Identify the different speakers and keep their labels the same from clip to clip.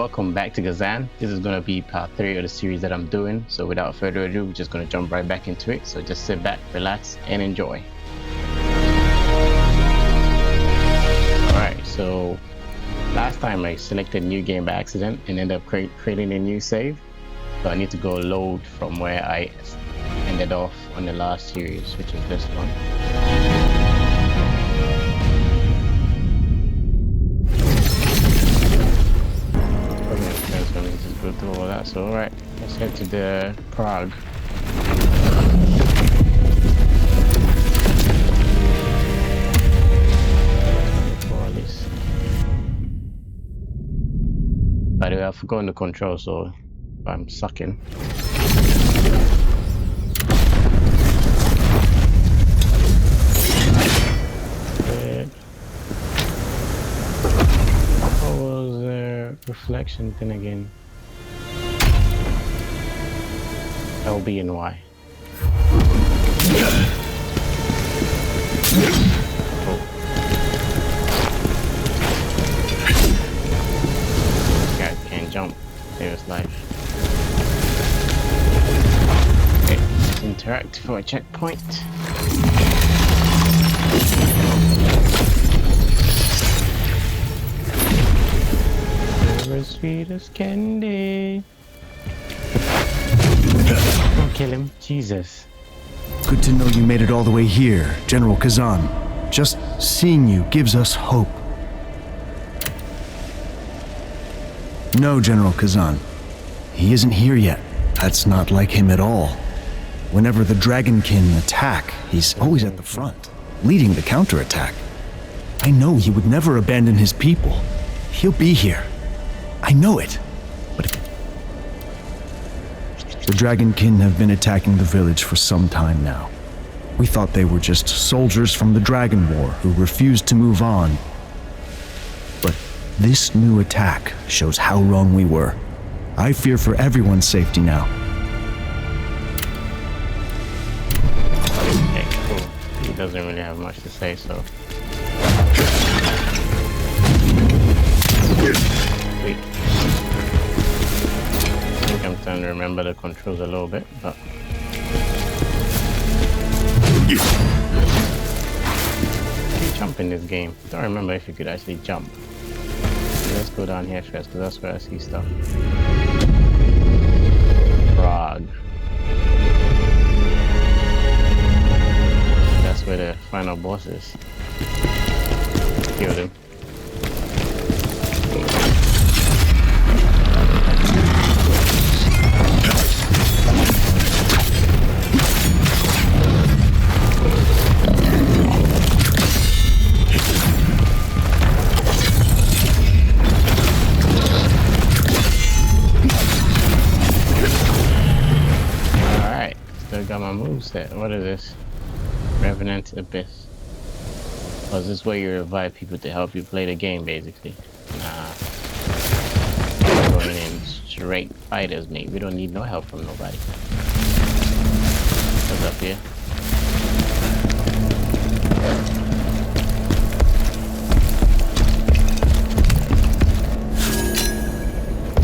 Speaker 1: welcome back to Khazan. This is going to be part 3 of the series that I'm doing. So without further ado, we're just going to jump right back into it. So just sit back, relax, and enjoy. Alright, so last time I selected new game by accident and ended up creating a new save. So I need to go load from where I ended off on the last series, which is this one. Go through all that. So alright, let's head to the PHRAUGH. By the way, I've forgotten the control, so I'm sucking. What was the reflection thing again? LB and Y. Oh. This guy can't jump. Save his life. Okay, let's interact for a checkpoint. As sweet as candy. Don't kill him, Jesus.
Speaker 2: Good to know you made it all the way here, General Khazan. Just seeing you gives us hope. No, General Khazan. He isn't here yet. That's not like him at all. Whenever the Dragonkin attack, he's always at the front, leading the counterattack. I know he would never abandon his people. He'll be here. I know it. But the Dragonkin have been attacking the village for some time now. We thought they were just soldiers from the Dragon War who refused to move on. But this new attack shows how wrong we were. I fear for everyone's safety now.
Speaker 1: Okay, cool. He doesn't really have much to say, so... Wait. I think I'm trying to remember the controls a little bit, but... You jump in this game. I don't remember if you could actually jump. Let's go down here first, because that's where I see stuff. PHRAUGH. That's where the final boss is. Killed him. Got my moveset. What is this? Revenant Abyss. Oh, is this where you revive people to help you play the game, basically? Nah. Going in straight fighters, mate. We don't need no help from nobody. What's up here?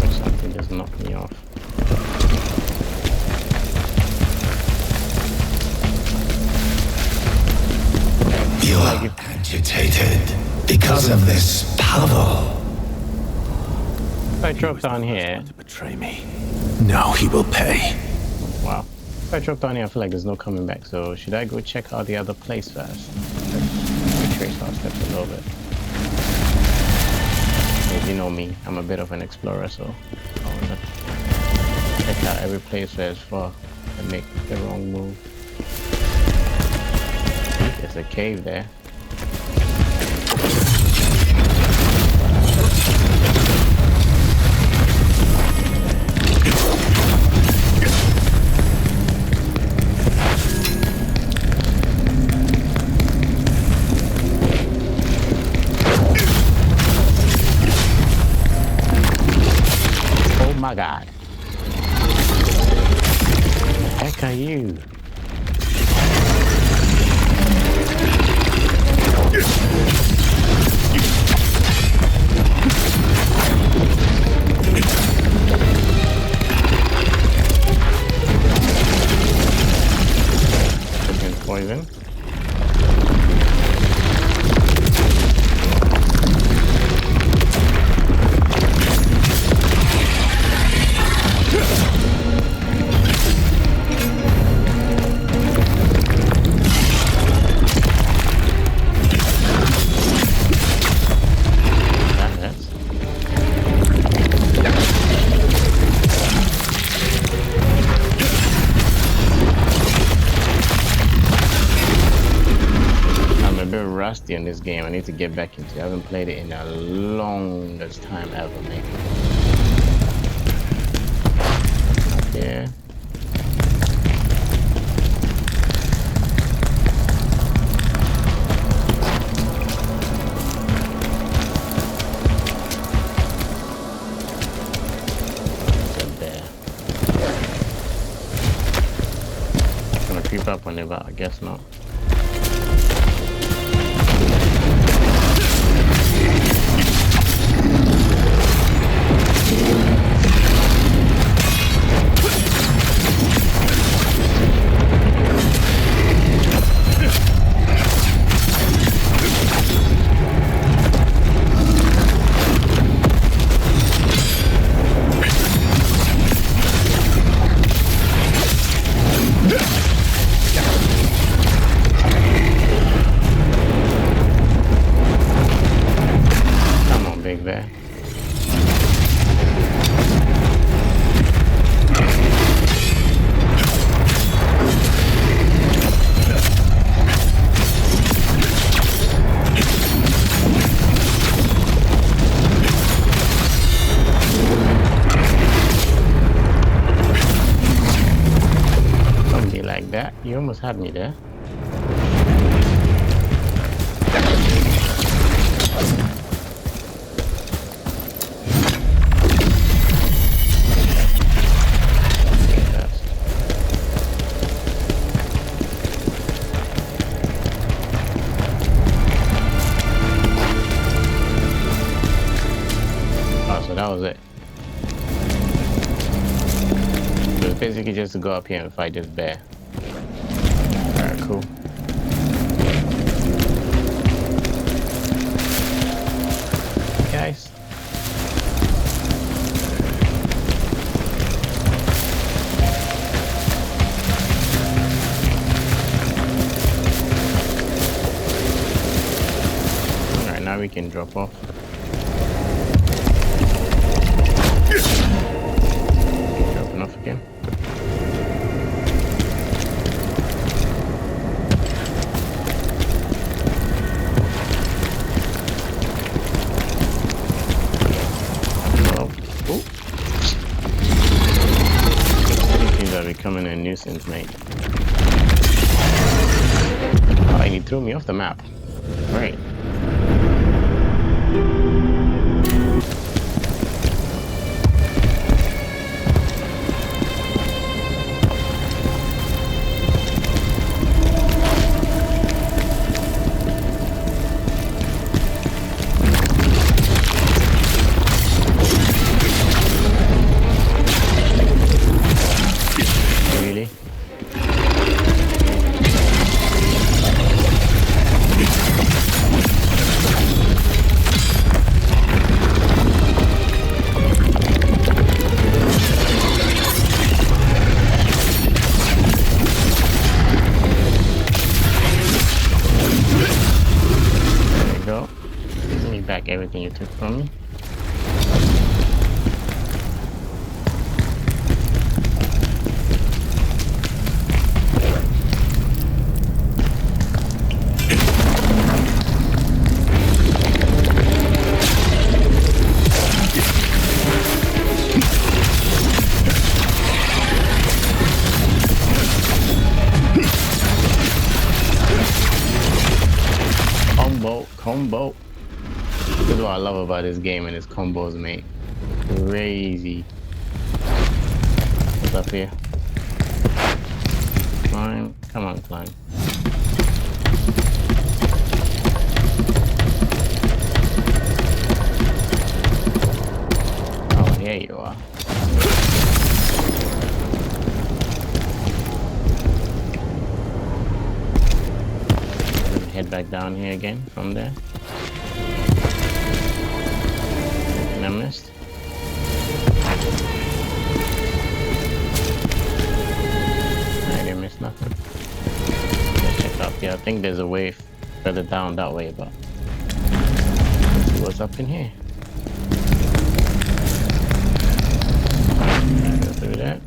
Speaker 1: Or something just knocked me off.
Speaker 3: You are agitated because of this power.
Speaker 1: If I drop down here...
Speaker 3: To betray me. Now he will pay.
Speaker 1: Wow. If I drop down here, I feel like there's no coming back. So should I go check out the other place first? Retrace our steps a little bit. As you know me, I'm a bit of an explorer, so I want to check out every place first before I make the wrong move. There's a cave there. Oh my God. What the heck are you? rusty on this game. I need to get back into it. I haven't played it in the longest time ever, maybe. Yeah. Creep up on it, but I guess not. There. Don't be like that. You almost had me there. That was it. So it's basically just to go up here and fight this bear. Alright, cool. Guys. Alright, now we can drop off. Off again. Oh, these are becoming a nuisance, mate. Oh, and he threw me off the map. Great. Everything you took from me. Combo. This is what I love about this game and its combos, mate. Crazy. What's up here? Climb. Come on, climb. Oh, here you are. Head back down here again from there. And I missed. I didn't miss nothing. Let's check up here. I think there's a way further down that way, but let's see what's up in here. Go through that.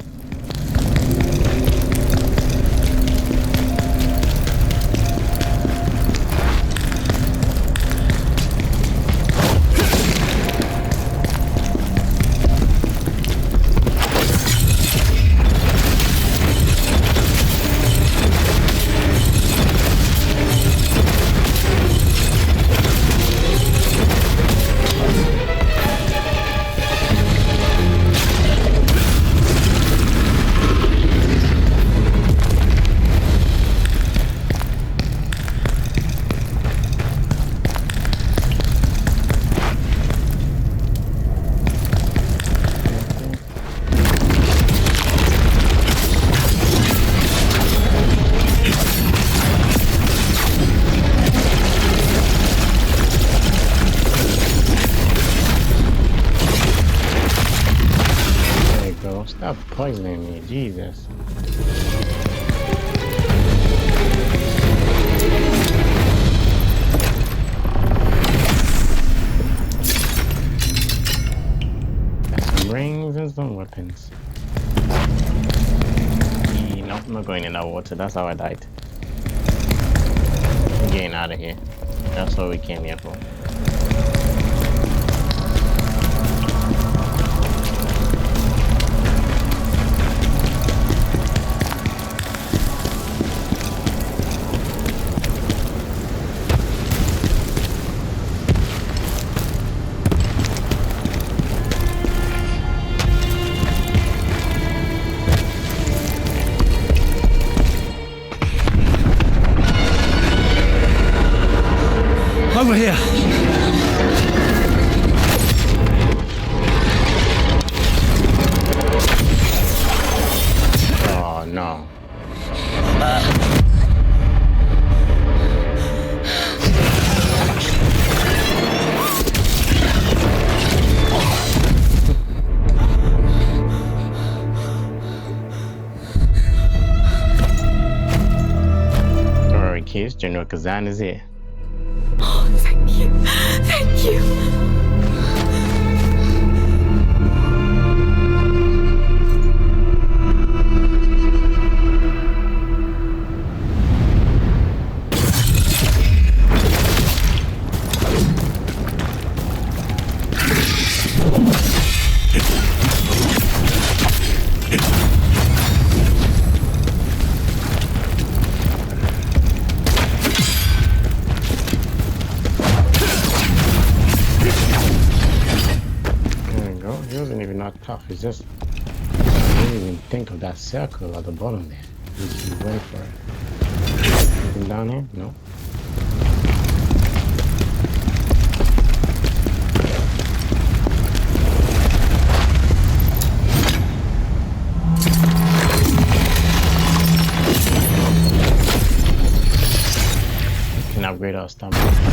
Speaker 1: Stop poisoning me, Jesus. Some rings and some weapons. Nope, I'm not going in that water. That's how I died. I'm getting out of here. That's what we came here for.
Speaker 3: Over here.
Speaker 1: Oh no. Don't worry, kids. General Khazan is here.
Speaker 4: Oh, thank you. Thank you.
Speaker 1: Not tough, it's just I didn't even think of that circle at the bottom there. Just wait for it. Anything down here? No. We can upgrade our stamina.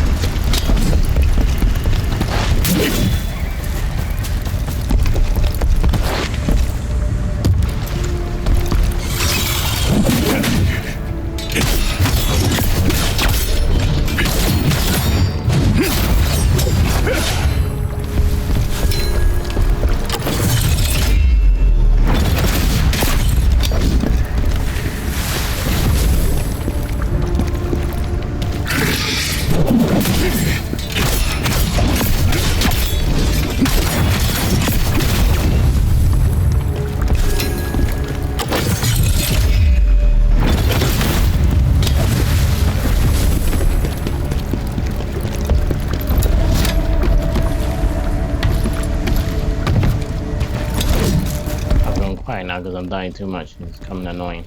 Speaker 1: Now because I'm dying too much. It's becoming annoying.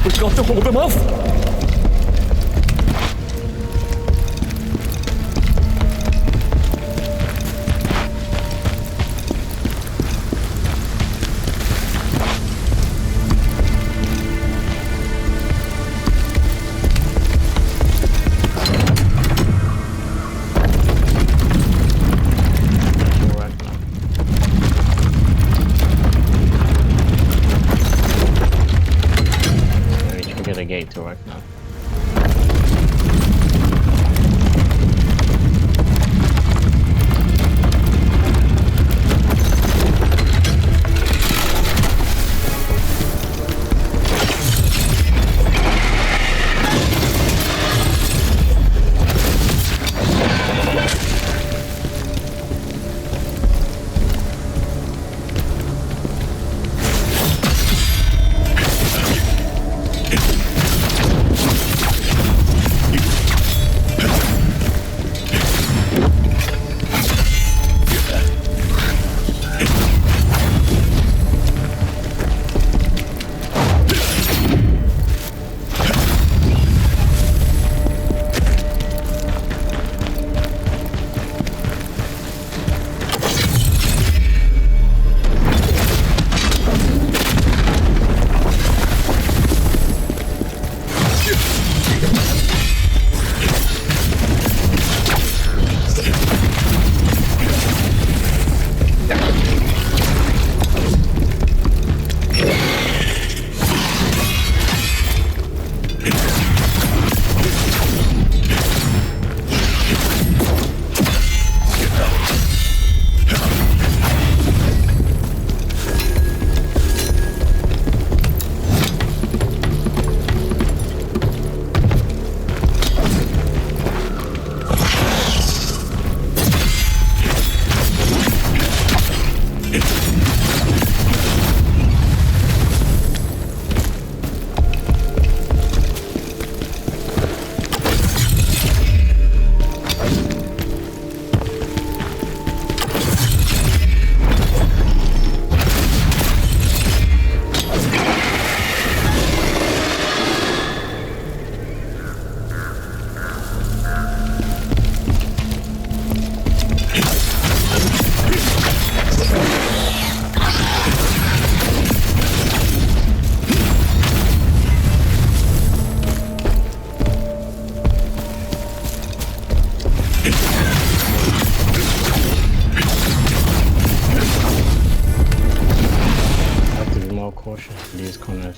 Speaker 5: We've got to hold them off!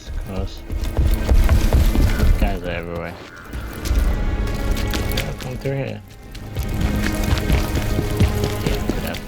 Speaker 1: Close, close. Guys are everywhere. Yeah, come through here. Yeah, put up.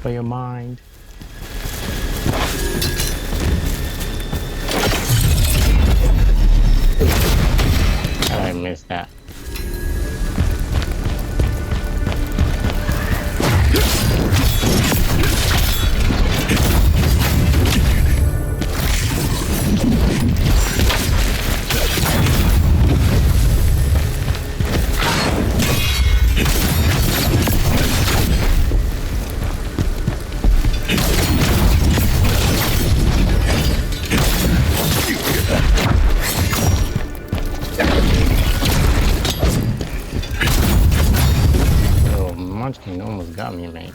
Speaker 1: For your mind. I missed that. Munchkin almost got me, mate.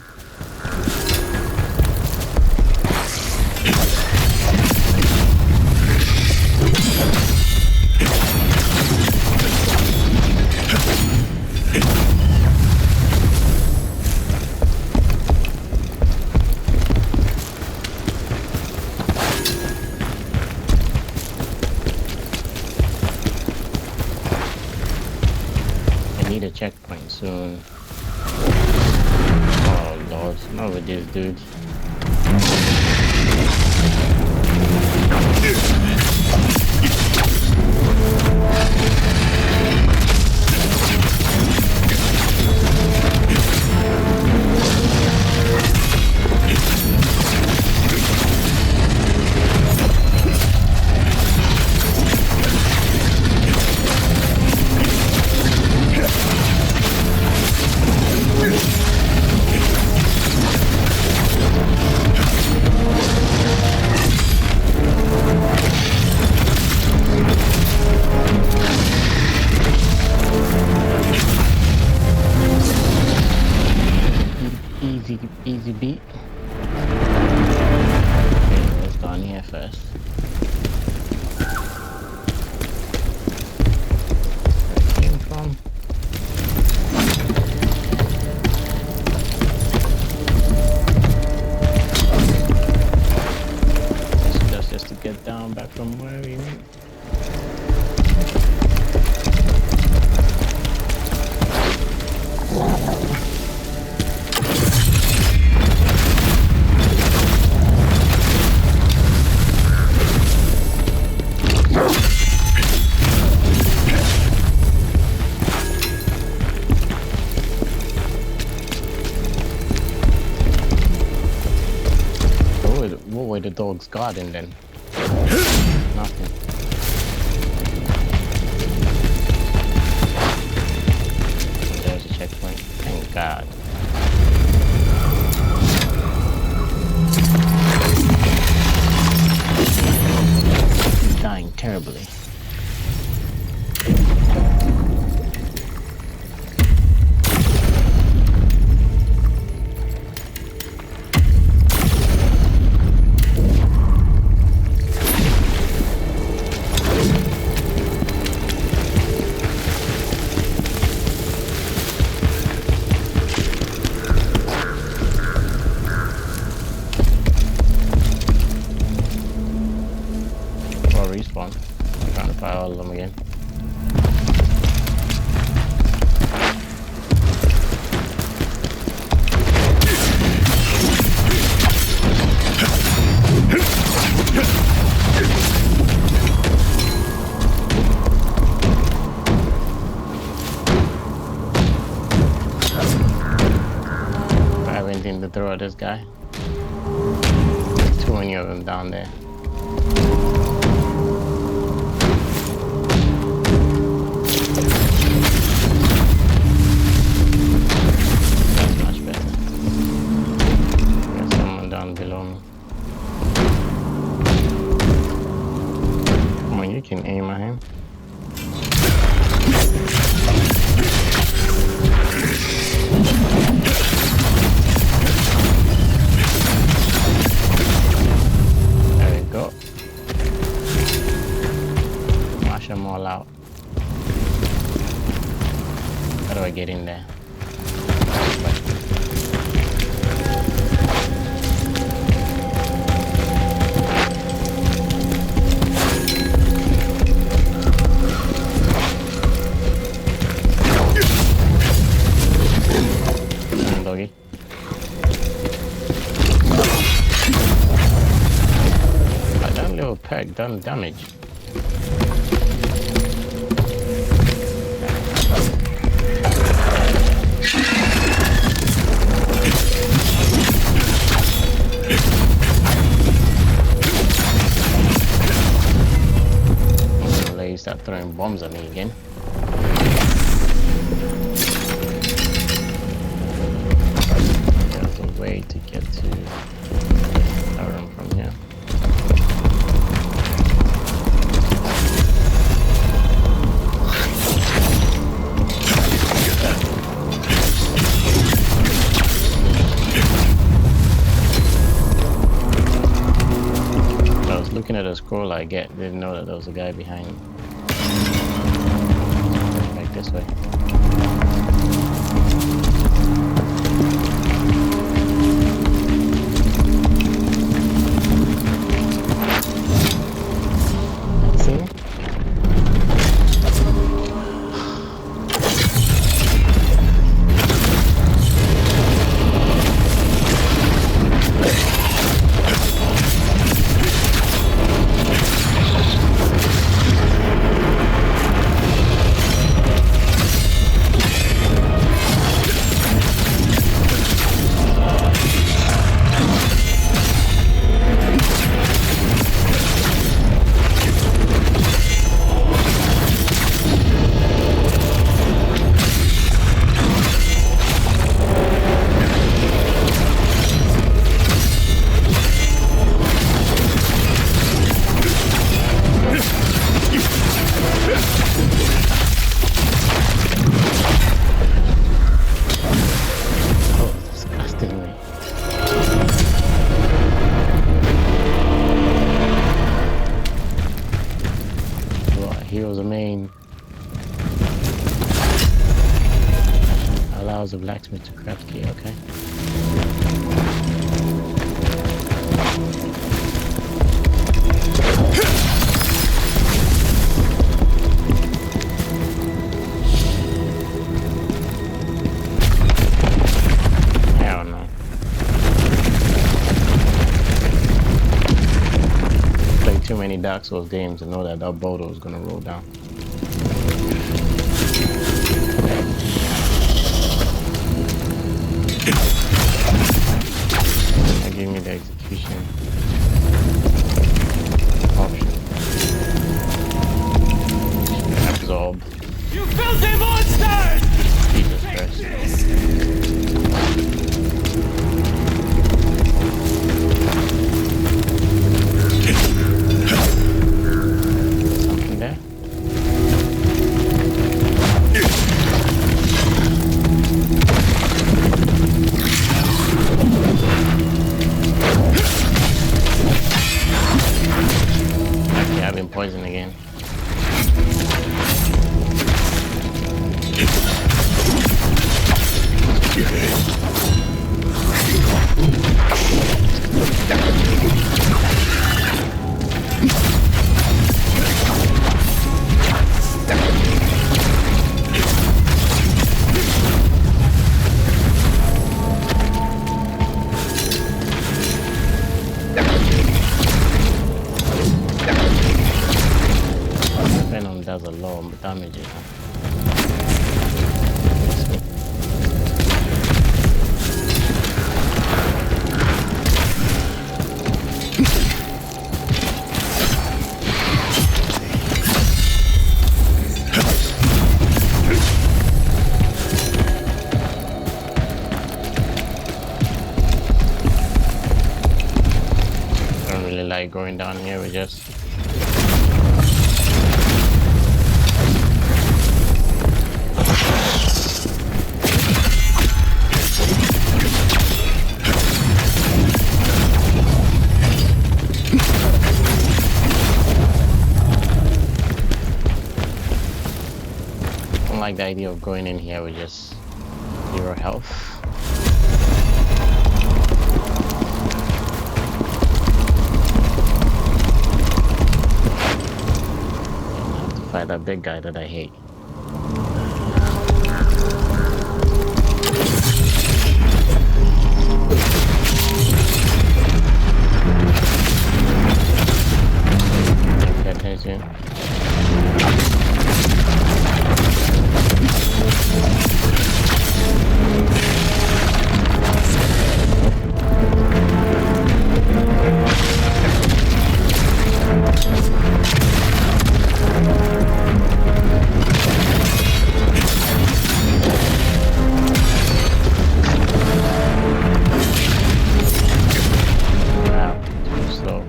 Speaker 1: I need a checkpoint soon. Oh lord, not with these dudes. Easy beat. Okay, let's go in here first. Where it came from. That's just to get down back from where we went. What were the dogs guarding then? Nothing. There's a checkpoint. Thank God. I'm dying terribly. Respawn. I'm trying to fire all of them again. I have anything to throw at this guy. There's too many of them down there. That's much better. There's someone down below me. do I get in there? Doggy. That little perk done damage. They start throwing bombs at me again. There's a way to get to our room from here. I was looking at a scroll I didn't know that there was a guy behind me. Like this way. See? Heroes of main allows the blacksmith to craft key, okay. Hell no. Played too many Dark Souls games to know that boulder was gonna roll down. That gave me the execution option. Absorb.
Speaker 3: You filthy monsters!
Speaker 1: Jesus Christ. Something there? Okay, I've been poisoned again. Venom does a lot of damage, you know. I don't really like going down here, we just like like the idea of going in here with just 0 health. I have to fight that big guy that I hate. Pay attention. Wow, too slow.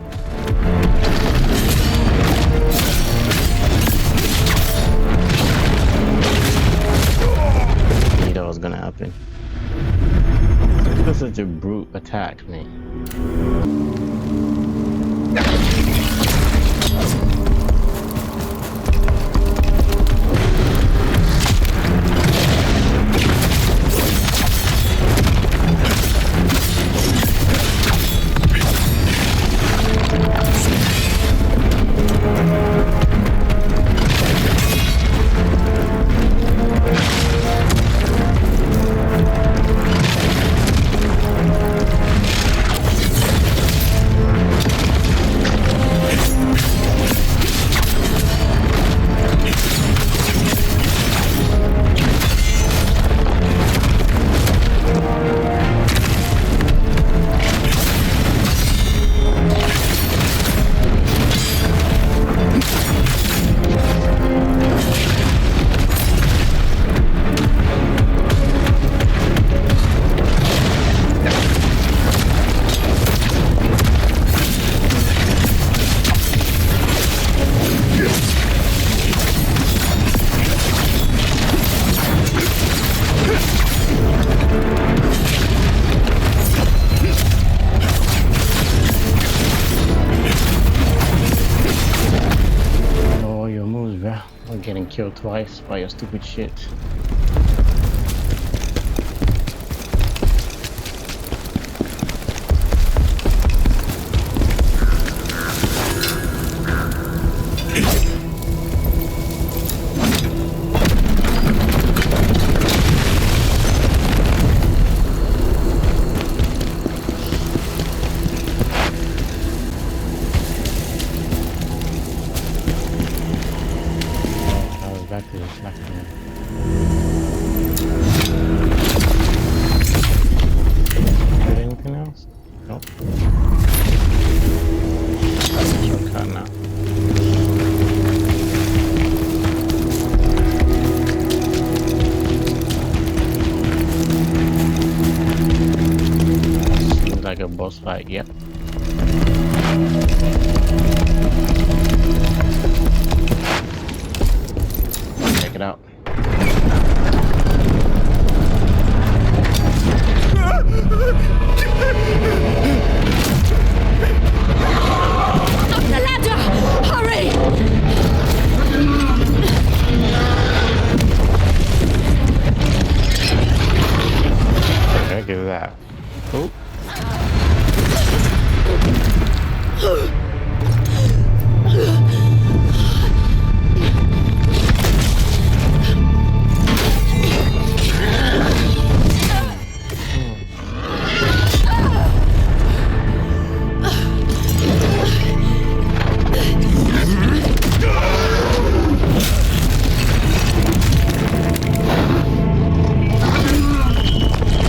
Speaker 1: Knew that was gonna happen. That's such a brute attack, man. Getting killed twice by your stupid shit. Anything else? Nope. Shortcut now. Seems like a boss fight, yep. Check it out.
Speaker 4: Up the ladder! Hurry!
Speaker 1: Okay, give that. Oh.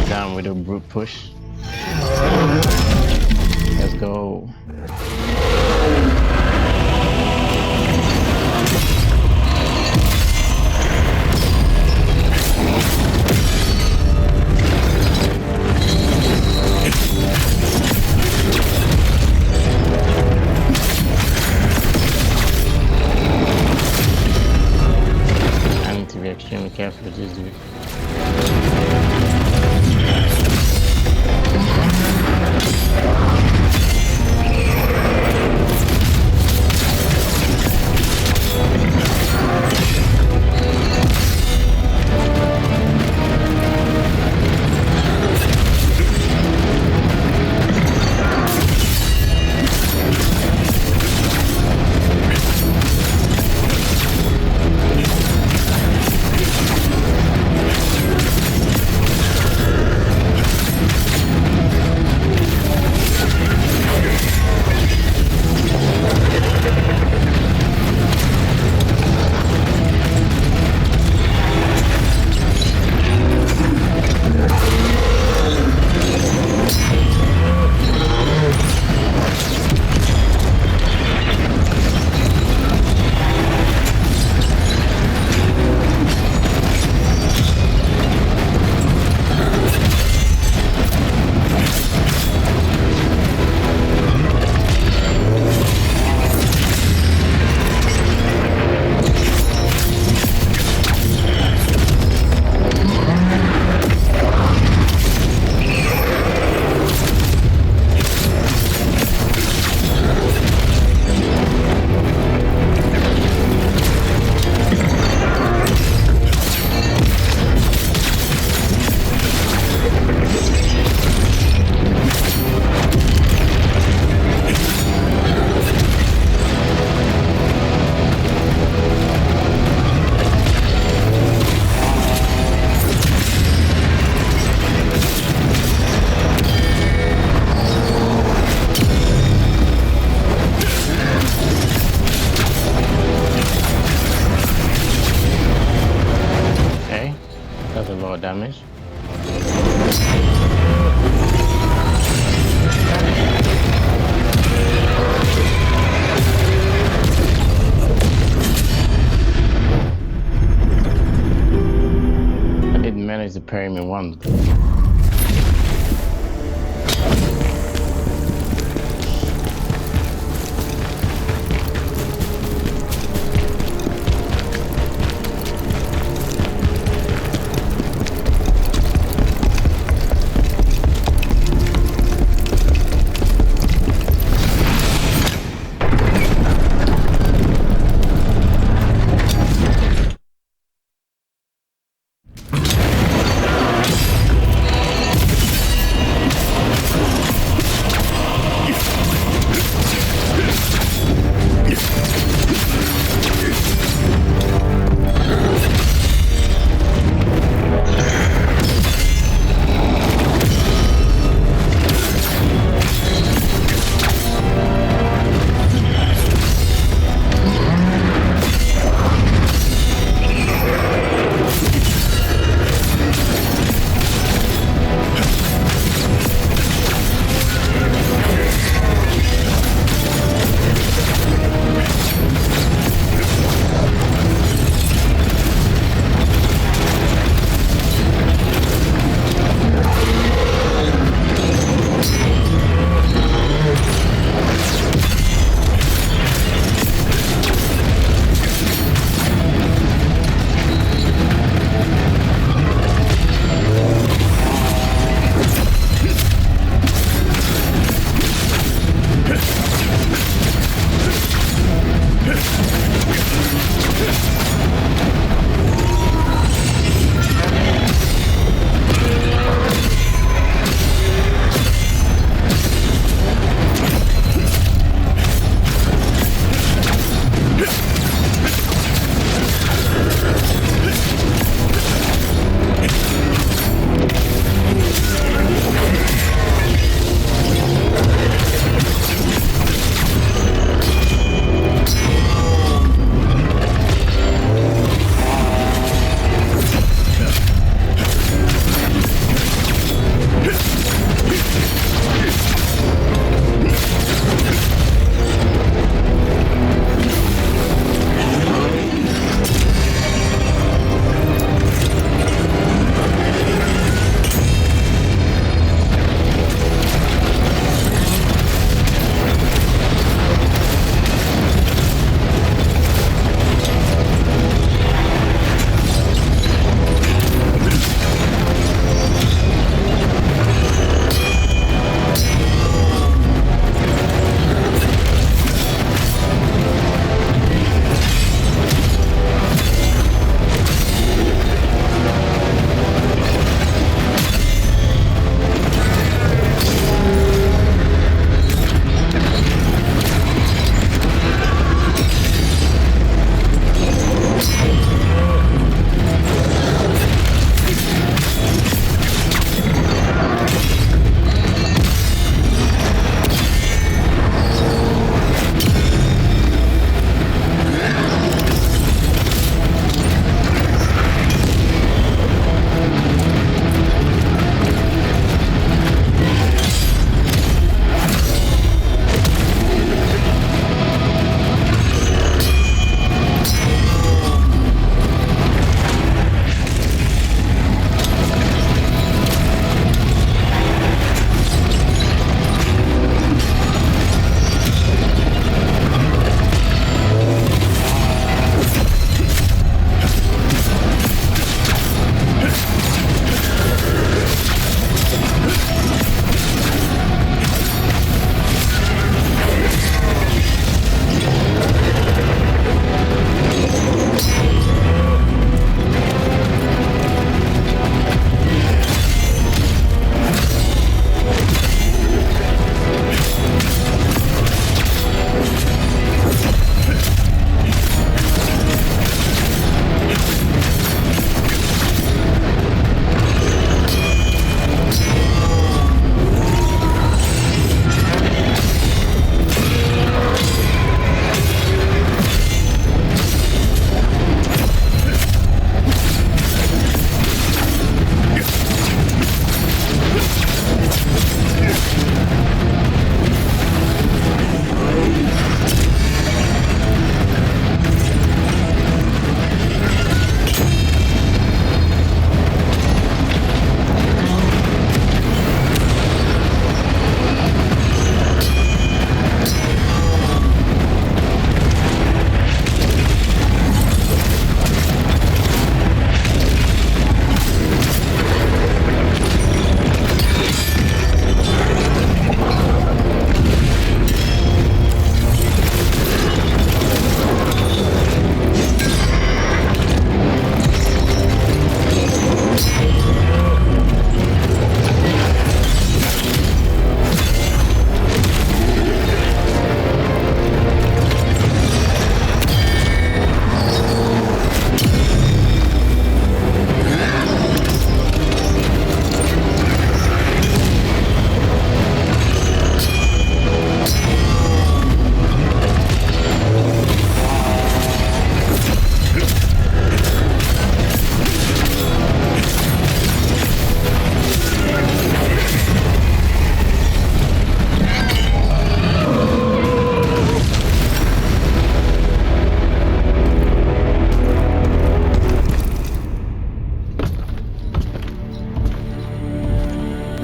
Speaker 1: Down with a brute push. Let's go. I need to be extremely careful with this dude. Does a lot of damage. I didn't manage to parry him in one.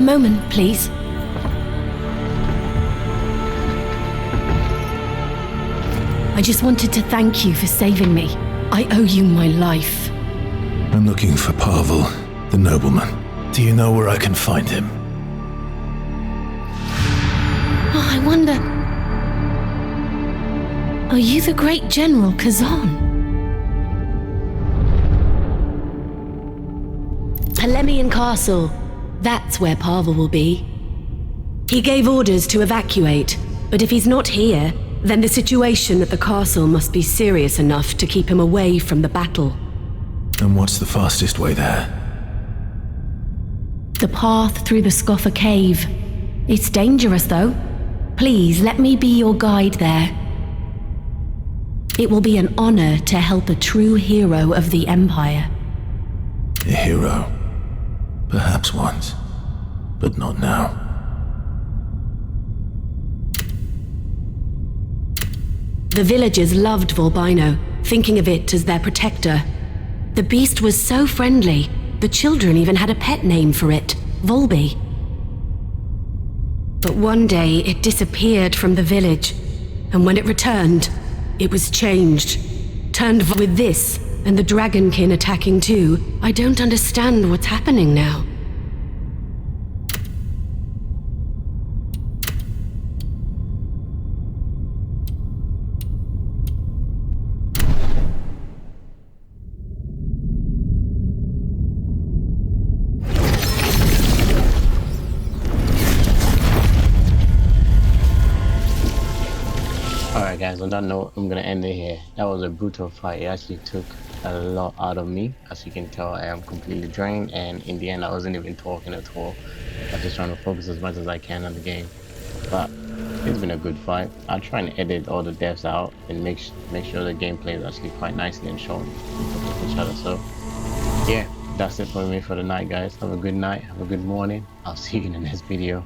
Speaker 4: moment, please. I just wanted to thank you for saving me. I owe you my life.
Speaker 5: I'm looking for Pavel, the nobleman. Do you know where I can find him?
Speaker 4: Oh, I wonder... Are you the great General Khazan? Palemian Castle. That's where Pavel will be. He gave orders to evacuate, but if he's not here, then the situation at the castle must be serious enough to keep him away from the battle.
Speaker 5: And what's the fastest way there?
Speaker 4: The path through the Scoffer Cave. It's dangerous, though. Please, let me be your guide there. It will be an honor to help a true hero of the Empire.
Speaker 5: A hero. Perhaps once, but not now.
Speaker 4: The villagers loved Valbaino, thinking of it as their protector. The beast was so friendly, the children even had a pet name for it, Volby. But one day it disappeared from the village, and when it returned, it was changed. Turned with this, and the Dragonkin attacking too. I don't understand what's happening now.
Speaker 1: Alright guys, on that note, I'm gonna end it here. That was a brutal fight. It actually took a lot out of me. As you can tell, I am completely drained, and in the end I wasn't even talking at all. I was just trying to focus as much as I can on the game. But it's been a good fight. I'll try and edit all the deaths out and make sure the gameplay is actually quite nicely and showing each other. So yeah, that's it for me for the night, guys. Have a good night, have a good morning. I'll see you in the next video.